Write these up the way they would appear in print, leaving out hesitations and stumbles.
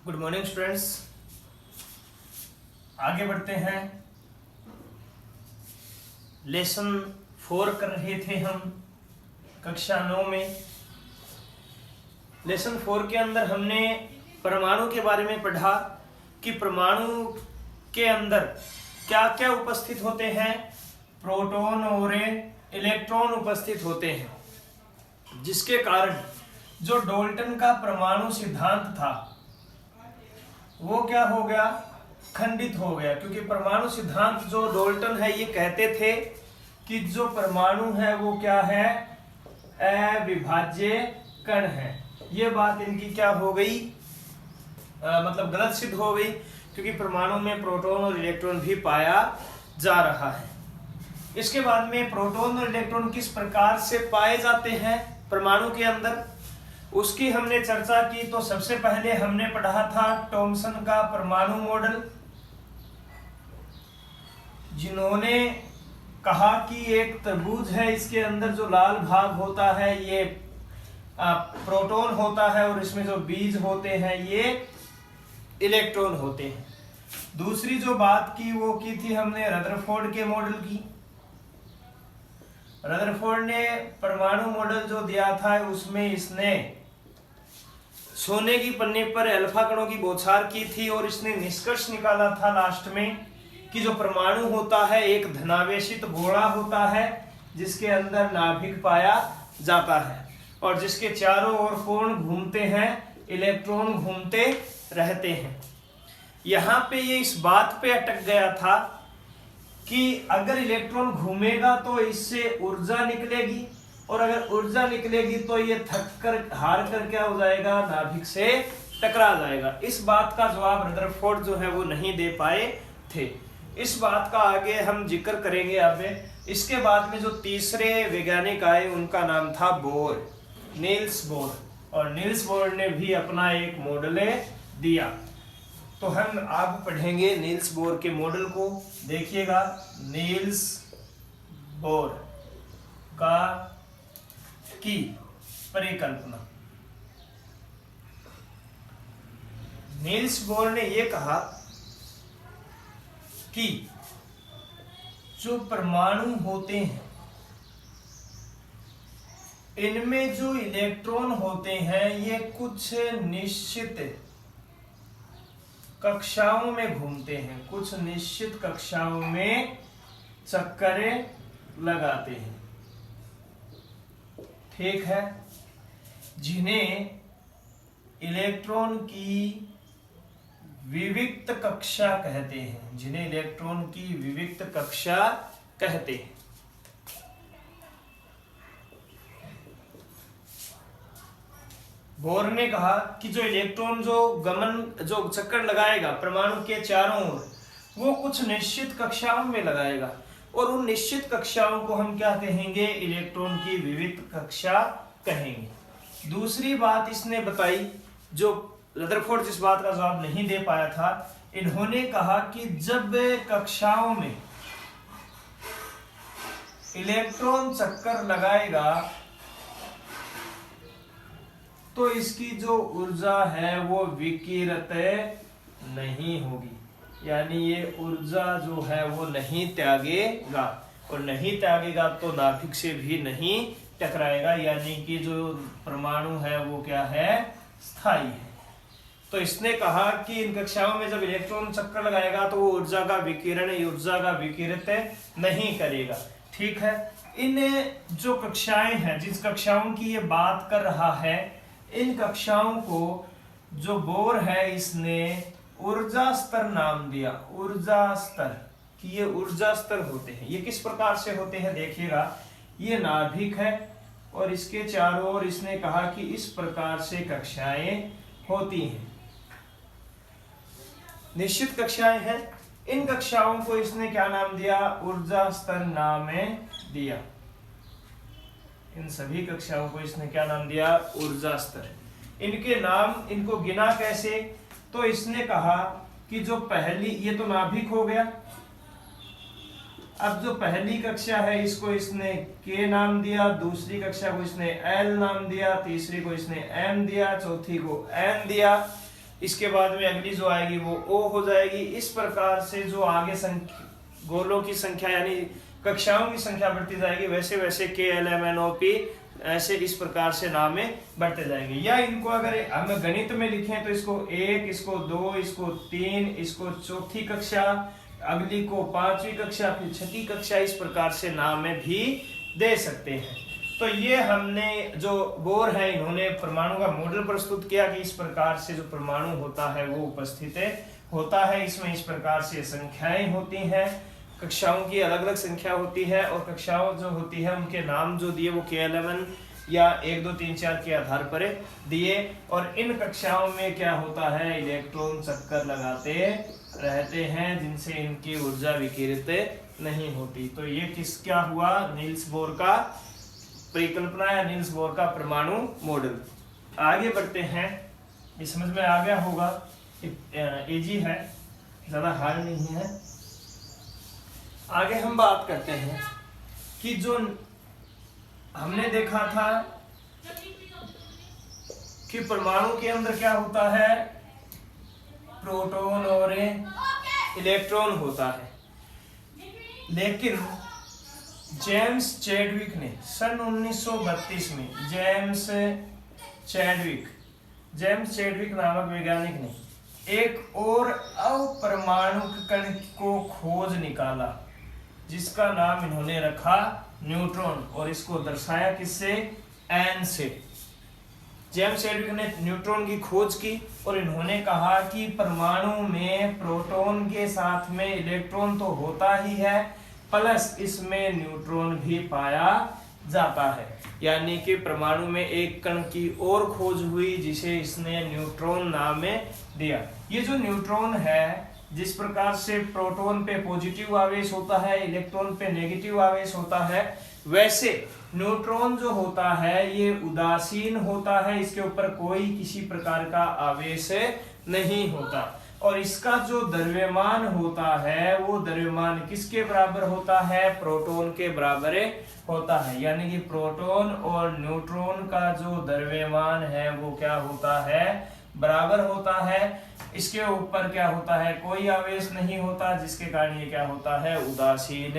Good morning students. आगे बढ़ते हैं। लेसन 4 कर रहे थे हम कक्षा 9 में। लेसन 4 के अंदर हमने परमाणु के बारे में पढ़ा कि परमाणु के अंदर क्या क्या उपस्थित होते हैं। प्रोटॉन और इलेक्ट्रॉन उपस्थित होते हैं, जिसके कारण जो डाल्टन का परमाणु सिद्धांत था वो क्या हो गया, खंडित हो गया। क्योंकि परमाणु सिद्धांत जो डाल्टन है ये कहते थे कि जो परमाणु है वो क्या है, अविभाज्य कण है। ये बात इनकी क्या हो गई, मतलब गलत सिद्ध हो गई, क्योंकि परमाणु में प्रोटॉन और इलेक्ट्रॉन भी पाया जा रहा है। इसके बाद में प्रोटॉन और इलेक्ट्रॉन किस प्रकार से पाए जाते हैं परमाणु के अंदर, उसकी हमने चर्चा की। तो सबसे पहले हमने पढ़ा था थॉमसन का परमाणु मॉडल, जिन्होंने कहा कि एक तरबूज है, इसके अंदर जो लाल भाग होता है ये प्रोटॉन होता है और इसमें जो बीज होते हैं ये इलेक्ट्रॉन होते हैं। दूसरी जो बात की वो की थी हमने रदरफोर्ड के मॉडल की। रदरफोर्ड ने परमाणु मॉडल जो दिया था उसमें इसने सोने की पन्नी पर अल्फा कणों की बौछार की थी और इसने निष्कर्ष निकाला था लास्ट में कि जो परमाणु होता है एक धनावेशित गोला होता है जिसके अंदर नाभिक पाया जाता है और जिसके चारों ओर कोण घूमते हैं, इलेक्ट्रॉन घूमते रहते हैं। यहाँ पे ये इस बात पे अटक गया था कि अगर इलेक्ट्रॉन घूमेगा तो इससे ऊर्जा निकलेगी और अगर ऊर्जा निकलेगी तो ये थक कर हार कर क्या हो जाएगा, नाभिक से टकरा जाएगा। इस बात का जवाब रदरफोर्ड जो है वो नहीं दे पाए थे। इस बात का आगे हम जिक्र करेंगे। अब इसके बाद में जो तीसरे वैज्ञानिक आए उनका नाम था बोर, नील्स बोर, और नील्स बोर ने भी अपना एक मॉडल दिया। तो हम अब पढ़ेंगे नील्स बोर के मॉडल को। देखिएगा, नील्स बोर का की परिकल्पना। नील्स बोर ने यह कहा कि जो परमाणु होते हैं इनमें जो इलेक्ट्रॉन होते हैं ये कुछ निश्चित कक्षाओं में घूमते हैं, कुछ निश्चित कक्षाओं में चक्कर लगाते हैं, ठीक है, जिन्हें इलेक्ट्रॉन की विविक्त कक्षा कहते हैं, जिन्हें इलेक्ट्रॉन की विविक्त कक्षा कहते हैं। बोर ने कहा कि जो इलेक्ट्रॉन जो चक्कर लगाएगा परमाणु के चारों ओर वो कुछ निश्चित कक्षाओं में लगाएगा और उन निश्चित कक्षाओं को हम क्या कहेंगे, इलेक्ट्रॉन की विविक्त कक्षा कहेंगे। दूसरी बात इसने बताई, जो रदरफोर्ड जिस बात का जवाब नहीं दे पाया था, इन्होंने कहा कि जब कक्षाओं में इलेक्ट्रॉन चक्कर लगाएगा तो इसकी जो ऊर्जा है वो विकिरित नहीं होगी, यानी ये ऊर्जा जो है वो नहीं त्यागेगा और नहीं त्यागेगा तो नाभिक से भी नहीं टकराएगा, यानी कि जो परमाणु है वो क्या है, स्थायी है। तो इसने कहा कि इन कक्षाओं में जब इलेक्ट्रॉन चक्कर लगाएगा तो वो ऊर्जा का विकिरित नहीं करेगा, ठीक है। इन जो कक्षाएं हैं, जिस कक्षाओं की ये बात कर रहा है, इन कक्षाओं को जो बोर है इसने ऊर्जा स्तर नाम दिया। ऊर्जा स्तर, कि ये ऊर्जा स्तर होते हैं। ये किस प्रकार से होते हैं देखिएगा, ये नाभिक है और इसके चारों ओर इसने कहा कि इस प्रकार से कक्षाएं होती हैं, निश्चित कक्षाएं हैं। इन कक्षाओं को इसने क्या नाम दिया, ऊर्जा स्तर नाम दिया। इन सभी कक्षाओं को इसने क्या नाम दिया, ऊर्जा स्तर। इनके नाम, इनको गिना कैसे, तो इसने कहा कि जो पहली, ये तो नाभिक हो गया, अब जो पहली कक्षा है इसको इसने के नाम दिया, दूसरी कक्षा को इसने एल नाम दिया, तीसरी को इसने एम दिया, चौथी को एन दिया, इसके बाद में अगली जो आएगी वो O हो जाएगी। इस प्रकार से जो आगे गोलों की संख्या यानी कक्षाओं की संख्या बढ़ती जाएगी, वैसे वैसे KLMNOP ऐसे इस प्रकार से नामें बढ़ते जाएंगे। या इनको अगर हम गणित में लिखें तो इसको 1, इसको 2, इसको 3, इसको चौथी कक्षा, अगली को 5वीं कक्षा, फिर 6ठी कक्षा, इस प्रकार से नामें भी दे सकते हैं। तो ये हमने जो बोर है इन्होंने परमाणु का मॉडल प्रस्तुत किया कि इस प्रकार से जो परमाणु होता है वो उपस्थित होता है। इसमें इस प्रकार से संख्याएं होती हैं, कक्षाओं की अलग अलग संख्या होती है और कक्षाओं जो होती है उनके नाम जो दिए वो KLMN या 1 2 3 4 के आधार पर दिए। और इन कक्षाओं में क्या होता है, इलेक्ट्रॉन चक्कर लगाते रहते हैं जिनसे इनकी ऊर्जा विकिरित नहीं होती। तो ये किसका हुआ, नील्स बोर का परिकल्पना या नील्स बोर का परमाणु मॉडल। आगे बढ़ते हैं, ये समझ में आ गया होगा, इजी है, ज्यादा हार्ड नहीं है। आगे हम बात करते हैं कि जो हमने देखा था कि परमाणु के अंदर क्या होता है, प्रोटॉन और इलेक्ट्रॉन होता है। लेकिन जेम्स चैडविक ने सन 1932 में जेम्स चैडविक नामक वैज्ञानिक ने एक और अपरमाणुक कण को खोज निकाला जिसका नाम इन्होंने रखा न्यूट्रॉन, और इसको दर्शाया किससे, N से। जेम्स चैडविक ने न्यूट्रॉन की खोज की और इन्होंने कहा कि परमाणु में प्रोटॉन के साथ में इलेक्ट्रॉन तो होता ही है, प्लस इसमें न्यूट्रॉन भी पाया जाता है। यानी कि परमाणु में एक कण की और खोज हुई जिसे इसने न्यूट्रॉन नाम दिया। ये जो न्यूट्रॉन है, जिस प्रकार से प्रोटॉन पे पॉजिटिव आवेश होता है, इलेक्ट्रॉन पे नेगेटिव आवेश होता है, वैसे न्यूट्रॉन जो होता है ये उदासीन होता है, इसके ऊपर कोई किसी प्रकार का आवेश नहीं होता। और इसका जो द्रव्यमान होता है वो द्रव्यमान किसके बराबर होता है, प्रोटॉन के बराबर होता है। यानी कि प्रोटॉन और न्यूट्रॉन का जो द्रव्यमान है वो क्या होता है, बराबर होता है। इसके ऊपर क्या होता है, कोई आवेश नहीं होता, जिसके कारण ये क्या होता है, उदासीन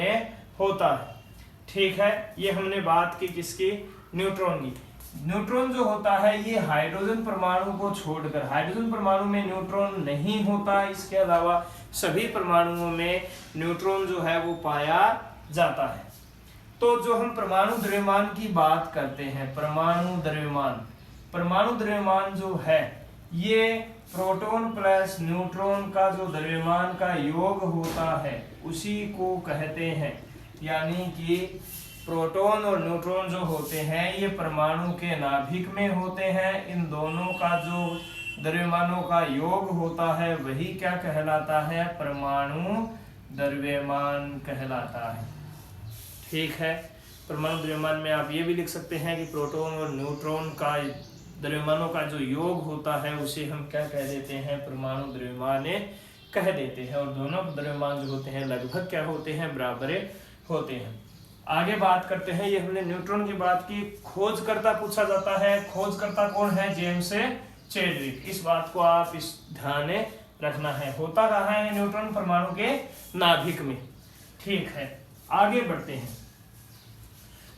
होता है। ठीक है, ये हमने बात की किसकी, न्यूट्रॉन की। न्यूट्रॉन जो होता है ये हाइड्रोजन परमाणु को छोड़कर, हाइड्रोजन परमाणु में न्यूट्रॉन नहीं होता, इसके अलावा सभी परमाणुओं में न्यूट्रॉन जो है वो पाया जाता है। तो जो हम परमाणु द्रव्यमान की बात करते हैं, परमाणु द्रव्यमान जो है ये प्रोटॉन प्लस न्यूट्रॉन का जो द्रव्यमान का योग होता है उसी को कहते हैं। यानी कि प्रोटॉन और न्यूट्रॉन जो होते हैं ये परमाणु के नाभिक में होते हैं, इन दोनों का जो द्रव्यमानों का योग होता है वही क्या कहलाता है, परमाणु द्रव्यमान कहलाता है। ठीक है, परमाणु द्रव्यमान में आप ये भी लिख सकते हैं कि प्रोटॉन और न्यूट्रॉन का द्रव्यमानों का जो योग होता है उसे हम क्या कह देते हैं, परमाणु द्रव्यमान कह देते हैं। और दोनों द्रव्यमान जो होते हैं लगभग क्या होते हैं, बराबर होते हैं। आगे बात करते हैं, ये हमने न्यूट्रॉन की बात की। खोजकर्ता पूछा जाता है, खोजकर्ता कौन है, जेम्स चैडविक। इस बात को आप इस ध्यान रखना है। होता कहाँ है न्यूट्रॉन, परमाणु के नाभिक में। ठीक है, आगे बढ़ते हैं।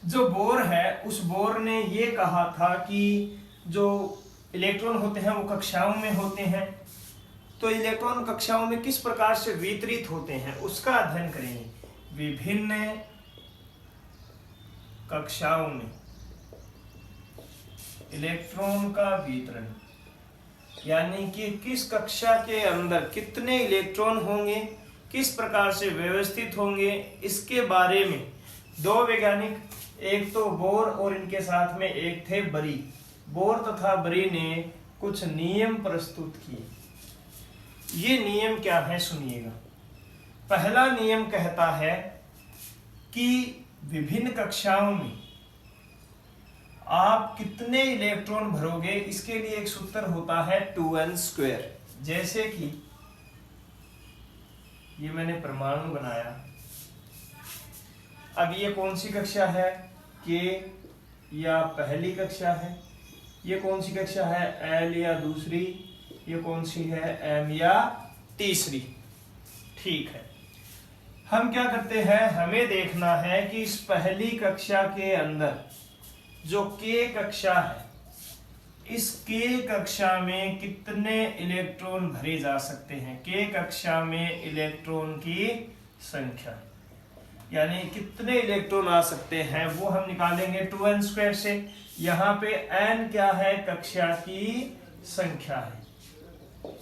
जो बोर है उस बोर ने ये कहा था कि जो इलेक्ट्रॉन होते हैं वो कक्षाओं में होते हैं, तो इलेक्ट्रॉन कक्षाओं में किस प्रकार से वितरित होते हैं उसका अध्ययन करेंगे। विभिन्न कक्षाओं में इलेक्ट्रॉन का वितरण, यानी कि किस कक्षा के अंदर कितने इलेक्ट्रॉन होंगे, किस प्रकार से व्यवस्थित होंगे, इसके बारे में दो वैज्ञानिक, एक तो बोर और इनके साथ में एक थे बरी। बोर तथा बरी ने कुछ नियम प्रस्तुत किए। ये नियम क्या है सुनिएगा। पहला नियम कहता है कि विभिन्न कक्षाओं में आप कितने इलेक्ट्रॉन भरोगे, इसके लिए एक सूत्र होता है 2n²। जैसे कि ये मैंने परमाणु बनाया, अब ये कौन सी कक्षा है, के या पहली कक्षा है, ये कौन सी कक्षा है, एल या दूसरी, ये कौन सी है, m या तीसरी। ठीक है, हम क्या करते हैं, हमें देखना है कि इस पहली कक्षा के अंदर जो k कक्षा है, इस k कक्षा में कितने इलेक्ट्रॉन भरे जा सकते हैं। k कक्षा में इलेक्ट्रॉन की संख्या यानी कितने इलेक्ट्रॉन आ सकते हैं वो हम निकालेंगे 2n² से। यहाँ पे n क्या है, कक्षा की संख्या है।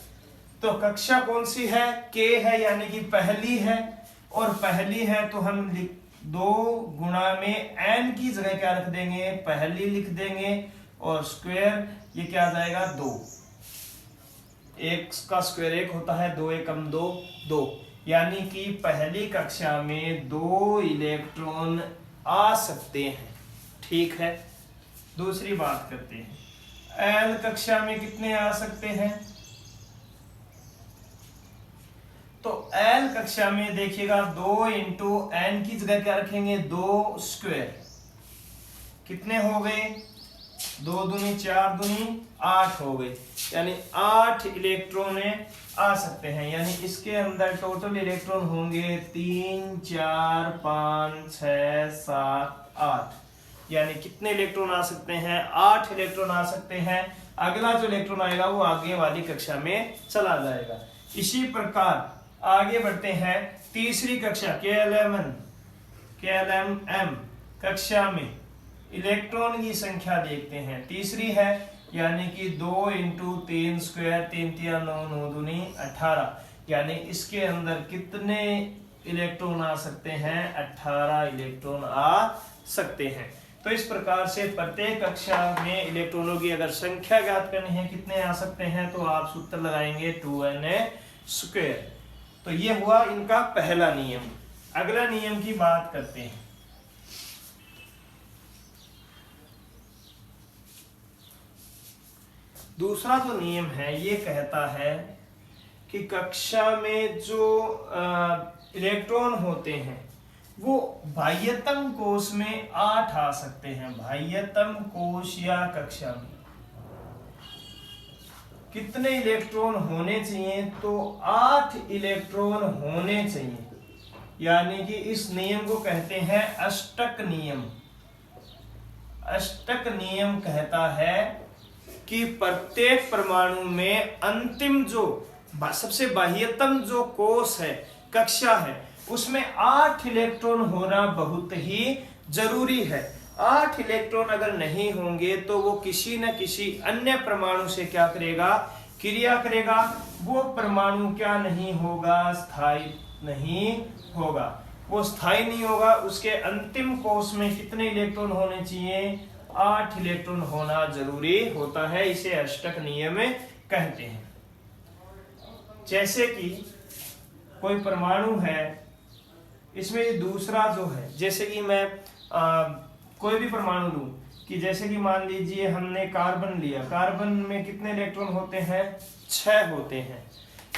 तो कक्षा कौन सी है, k है, यानी कि पहली है, और पहली है तो हम 2 गुणा में n की जगह क्या रख देंगे, पहली लिख देंगे, और स्क्वायर ये क्या आ जाएगा 2। 1 का स्क्वायर 1 होता है, 2 एकम 2 2, यानी कि पहली कक्षा में 2 इलेक्ट्रॉन आ सकते हैं। ठीक है, दूसरी बात करते हैं, एल कक्षा में कितने आ सकते हैं। तो एल कक्षा में देखिएगा 2 इंटू एन की जगह क्या रखेंगे, 2 स्क्वायर, कितने हो गए, 2 दूनी 4 दूनी 8 हो गए, यानी 8 इलेक्ट्रॉन आ सकते हैं। यानी इसके अंदर टोटल इलेक्ट्रॉन होंगे 3 4 5 6 7 8, यानी कितने इलेक्ट्रॉन आ सकते हैं, 8 इलेक्ट्रॉन आ सकते हैं। अगला जो इलेक्ट्रॉन आएगा वो आगे वाली कक्षा में चला जाएगा। इसी प्रकार आगे बढ़ते हैं, तीसरी कक्षा KLM कक्षा में इलेक्ट्रॉन की संख्या देखते हैं, तीसरी है, यानी कि 2 इंटू 3 स्क्वायर, 3 3 9 9 दूनी 18, यानी इसके अंदर कितने इलेक्ट्रॉन आ सकते हैं, 18 इलेक्ट्रॉन आ सकते हैं। तो इस प्रकार से प्रत्येक कक्षा में इलेक्ट्रॉनों की अगर संख्या ज्ञात करनी है कितने आ सकते हैं, तो आप सूत्र लगाएंगे 2n²। तो ये हुआ इनका पहला नियम। अगला नियम की बात करते हैं। दूसरा जो नियम है ये कहता है कि कक्षा में जो इलेक्ट्रॉन होते हैं वो बाह्यतम कोश में 8 आ सकते हैं। बाह्यतम कोश या कक्षा में कितने इलेक्ट्रॉन होने चाहिए, तो 8 इलेक्ट्रॉन होने चाहिए, यानी कि इस नियम को कहते हैं अष्टक नियम। अष्टक नियम कहता है कि प्रत्येक परमाणु में अंतिम जो सबसे बाह्यतम जो कोश है, कक्षा है, उसमें 8 इलेक्ट्रॉन होना बहुत ही जरूरी है। 8 इलेक्ट्रॉन अगर नहीं होंगे तो वो किसी न किसी अन्य परमाणु से क्या करेगा, क्रिया करेगा। वो परमाणु क्या नहीं होगा, स्थायी नहीं होगा। वो स्थायी नहीं होगा। उसके अंतिम कोश में कितने इलेक्ट्रॉन होने चाहिए, 8 इलेक्ट्रॉन होना जरूरी होता है। इसे अष्टक नियम कहते हैं। जैसे कि कोई परमाणु है, इसमें दूसरा जो है, जैसे कि मैं कोई भी परमाणु लूं कि जैसे कि मान लीजिए हमने कार्बन लिया, कार्बन में कितने इलेक्ट्रॉन होते हैं, 6 होते हैं।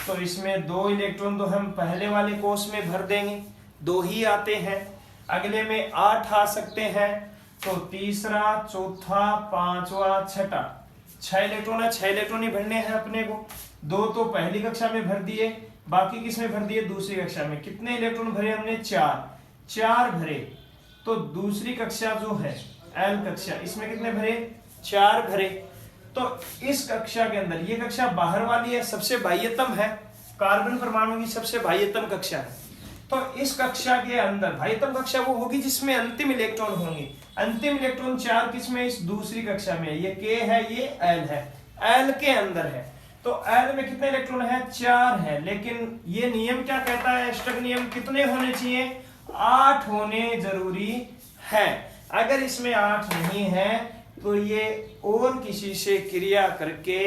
तो इसमें 2 इलेक्ट्रॉन तो हम पहले वाले कोश में भर देंगे, 2 ही आते हैं। अगले में 8 आ सकते हैं, तो तीसरा, चौथा, पांचवा, छठा, 6 इलेक्ट्रॉन है, 6 इलेक्ट्रॉन ही भरने हैं अपने को। 2 तो पहली कक्षा में भर दिए, बाकी किसमें भर दिए, दूसरी कक्षा में। कितने इलेक्ट्रॉन भरे हमने, 4 भरे। तो दूसरी कक्षा जो है एल कक्षा, इसमें कितने भरे, 4 भरे। तो इस कक्षा के अंदर, ये कक्षा बाहर वाली है, सबसे बाह्यतम है, कार्बन परमाणु की सबसे बाह्यतम कक्षा है। तो इस कक्षा के अंदर बाह्यतम कक्षा वो होगी जिसमें अंतिम इलेक्ट्रॉन होंगे। अंतिम इलेक्ट्रॉन 4 किसमें, इस दूसरी कक्षा में। ये के है, ये एल है, एल के अंदर है। तो एल में कितने इलेक्ट्रॉन है, 4 है। लेकिन ये नियम क्या कहता है, अष्टक नियम, कितने होने चाहिए, 8 होने जरूरी है। अगर इसमें 8 नहीं है तो ये और किसी से क्रिया करके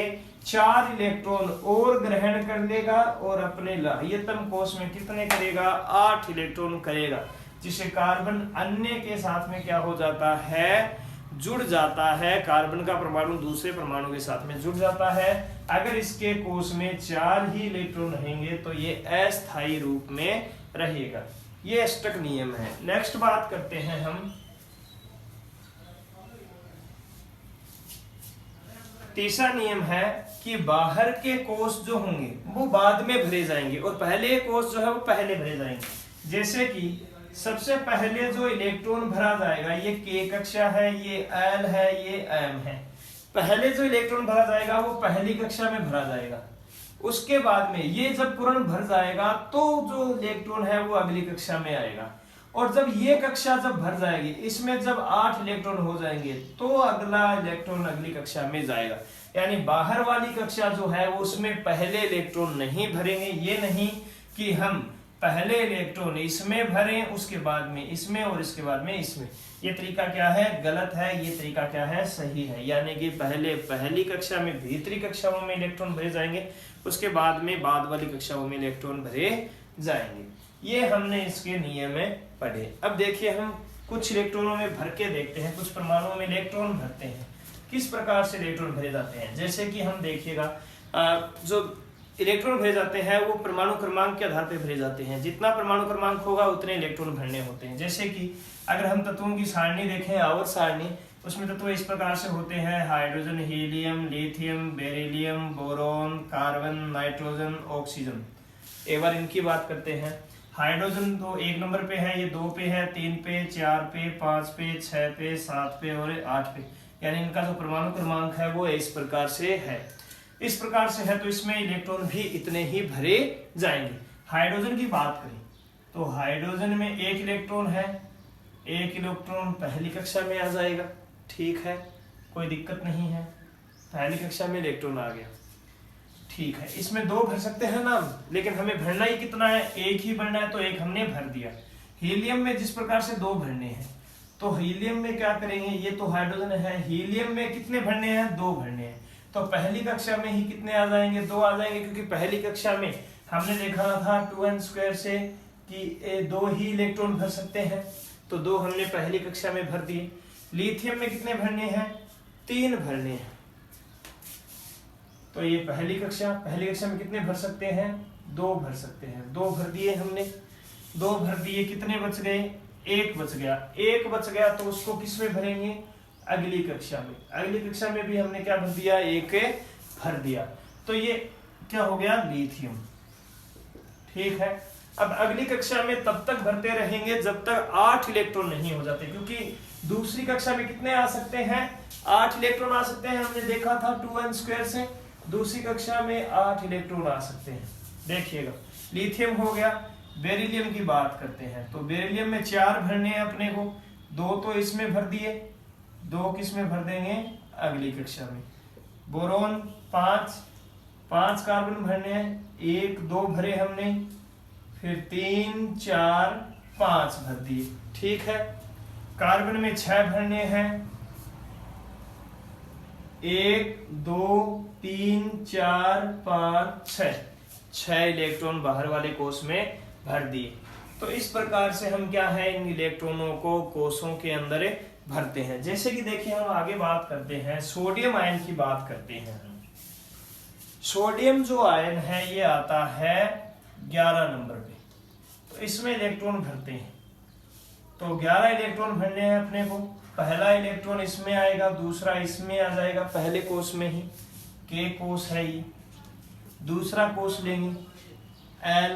4 इलेक्ट्रॉन और ग्रहण कर लेगा और अपने बाह्यतम कोश में कितने करेगा, 8 इलेक्ट्रॉन करेगा, जिसे कार्बन अन्य के साथ में क्या हो जाता है, जुड़ जाता है। कार्बन का परमाणु दूसरे परमाणु के साथ में जुड़ जाता है। अगर इसके कोश में 4 ही इलेक्ट्रॉन रहेंगे तो ये अस्थायी रूप में रहेगा। ये अष्टक नियम है। नेक्स्ट बात करते हैं हम तीसरा नियम है कि बाहर के कोष जो होंगे वो बाद में भरे जाएंगे और पहले कोष जो है वो पहले भरे जाएंगे। जैसे कि सबसे पहले जो इलेक्ट्रॉन भरा जाएगा ये K कक्षा है, ये L है, ये M है। पहले जो इलेक्ट्रॉन भरा जाएगा वो पहली कक्षा में भरा जाएगा। उसके बाद में ये जब पूर्ण भर जाएगा तो जो इलेक्ट्रॉन है वो अगली कक्षा में आएगा। और जब ये कक्षा जब भर जाएगी, इसमें जब 8 इलेक्ट्रॉन हो जाएंगे तो अगला इलेक्ट्रॉन अगली कक्षा में जाएगा। यानी बाहर वाली कक्षा जो है वो उसमें पहले इलेक्ट्रॉन नहीं भरेंगे। ये नहीं कि हम पहले इलेक्ट्रॉन इसमें भरें, उसके बाद में इसमें और इसके बाद में इसमें। ये तरीका क्या है? गलत है। ये तरीका क्या है? सही है। यानी कि पहले पहली कक्षा में भीतरी कक्षाओं में इलेक्ट्रॉन भरे जाएंगे, उसके बाद में बाद वाली कक्षाओं में इलेक्ट्रॉन भरे जाएंगे। ये हमने इसके नियम में पढ़े। अब देखिए हम कुछ इलेक्ट्रॉनों में भर के देखते हैं, कुछ परमाणुओं में इलेक्ट्रॉन भरते हैं, किस प्रकार से इलेक्ट्रॉन भरे जाते हैं। जैसे कि हम देखिएगा जो इलेक्ट्रॉन भरे जाते हैं वो परमाणु क्रमांक के आधार पर भरे जाते हैं। जितना परमाणु क्रमांक होगा उतने इलेक्ट्रॉन भरने होते हैं। जैसे कि अगर हम तत्वों की सारणी देखें, आवर्त सारणी, उसमें तत्व इस प्रकार से होते हैं: hydrogen, helium, lithium, beryllium, boron, carbon, nitrogen, oxygen. एक बार इनकी बात करते हैं। हाइड्रोजन तो 1 नंबर पे है, ये 2 पे है, 3 पे, 4 पे, 5 पे, 6 पे, 7 पे और 8 पे। यानी इनका जो परमाणु क्रमांक है वो इस प्रकार से है। इस प्रकार से है तो इसमें इलेक्ट्रॉन भी इतने ही भरे जाएंगे। हाइड्रोजन की बात करें तो हाइड्रोजन में 1 इलेक्ट्रॉन है, 1 इलेक्ट्रॉन पहली कक्षा में आ जाएगा। ठीक है, कोई दिक्कत नहीं है, पहली कक्षा में इलेक्ट्रॉन आ गया। ठीक है, इसमें 2 भर सकते हैं ना, लेकिन हमें भरना ही कितना है? 1 ही भरना है, तो 1 हमने भर दिया। हीलियम में जिस प्रकार से 2 भरने हैं, तो हीलियम में क्या करेंगे? ये तो हाइड्रोजन है, हीलियम में कितने भरने हैं? 2 भरने हैं। तो पहली कक्षा में ही कितने आ जाएंगे? 2 आ जाएंगे, क्योंकि पहली कक्षा में हमने देखा था 2n² से कि 2 ही इलेक्ट्रॉन भर सकते हैं, तो 2 हमने पहली कक्षा में भर दिए। लिथियम में कितने भरने हैं? 3 भरने हैं। तो ये पहली कक्षा में कितने भर सकते हैं? 2 भर सकते हैं। 2 भर दिए हमने, 2 भर दिए, कितने बच गए? 1 बच गया। 1 बच गया तो उसको किस में भरेंगे? अगली कक्षा में। अगली कक्षा में भी हमने क्या भर दिया? 1 भर दिया। तो ये क्या हो गया? लिथियम। ठीक है, अब अगली कक्षा में तब तक भरते रहेंगे जब तक 8 इलेक्ट्रॉन नहीं हो जाते, क्योंकि दूसरी कक्षा में कितने आ सकते हैं? 8 इलेक्ट्रॉन आ सकते हैं। हमने देखा था 2n² से दूसरी कक्षा में 8 इलेक्ट्रॉन आ सकते हैं। देखिएगा, लिथियम हो गया। बेरिलियम की बात करते हैं तो बेरिलियम में 4 भरने हैं अपने को, 2 तो इसमें भर दिए, 2 किस में भर देंगे? अगली कक्षा में। बोरॉन 5 कार्बन भरने हैं, 1 2 भरे हमने, फिर 3 4 5 भर दिए। ठीक है, कार्बन में 6 भरने हैं, 1 2 3 4 5 6 इलेक्ट्रॉन बाहर वाले कोष में भर दिए। तो इस प्रकार से हम क्या है, इन इलेक्ट्रॉनों को कोषों के अंदर भरते हैं। जैसे कि देखिए हम आगे बात करते हैं, सोडियम आयन की बात करते हैं। सोडियम जो आयन है ये आता है 11 नंबर पे, तो इसमें इलेक्ट्रॉन भरते हैं। तो 11 इलेक्ट्रॉन भरने हैं अपने को। पहला इलेक्ट्रॉन इसमें आएगा, दूसरा इसमें आ जाएगा, पहले कोष में ही, K कोष है ये। दूसरा कोष लेंगे L,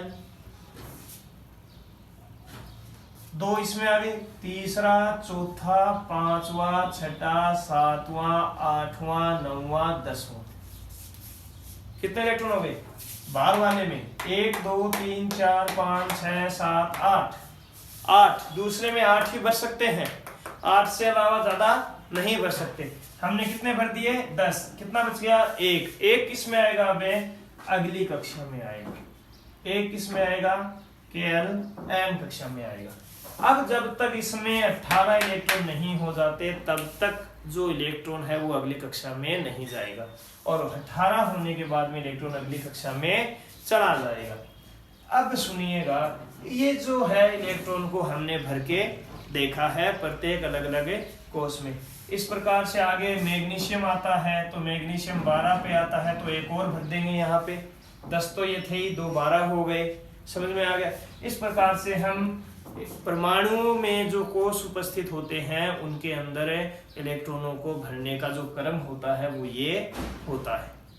2 इसमें आ गए, तीसरा, चौथा, 5वां, 6वां, 7वां, 8वां, 9वां, 10वां। कितने इलेक्ट्रॉन हो गए? बाहर वाले में 1 2 3 4 5 6 7 8। दूसरे में 8 ही भर सकते हैं, 8 से अलावा ज्यादा नहीं भर सकते। हमने कितने भर दिए? 10। कितना बच गया? 1 किस में आएगा? अबे अगली कक्षा में आएगा। 1 किस में आएगा? KL M कक्षा में आएगा। अब जब तक इसमें 18 इलेक्ट्रॉन नहीं हो जाते तब तक जो इलेक्ट्रॉन है वो अगली कक्षा में नहीं जाएगा, और 18 होने के बाद में इलेक्ट्रॉन अगली कक्षा में चला जाएगा। अब सुनिएगा, ये जो है इलेक्ट्रॉन को हमने भर के देखा है प्रत्येक अलग अलग कोष में। इस प्रकार से आगे मैग्नीशियम आता है, तो मैग्नीशियम 12 पे आता है, तो 1 और भर देंगे यहाँ पे। 10 तो ये थे ही, 2 12 हो गए। समझ में आ गया? इस प्रकार से हम परमाणुओं में जो कोश उपस्थित होते हैं उनके अंदर इलेक्ट्रॉनों को भरने का जो क्रम होता है वो ये होता है।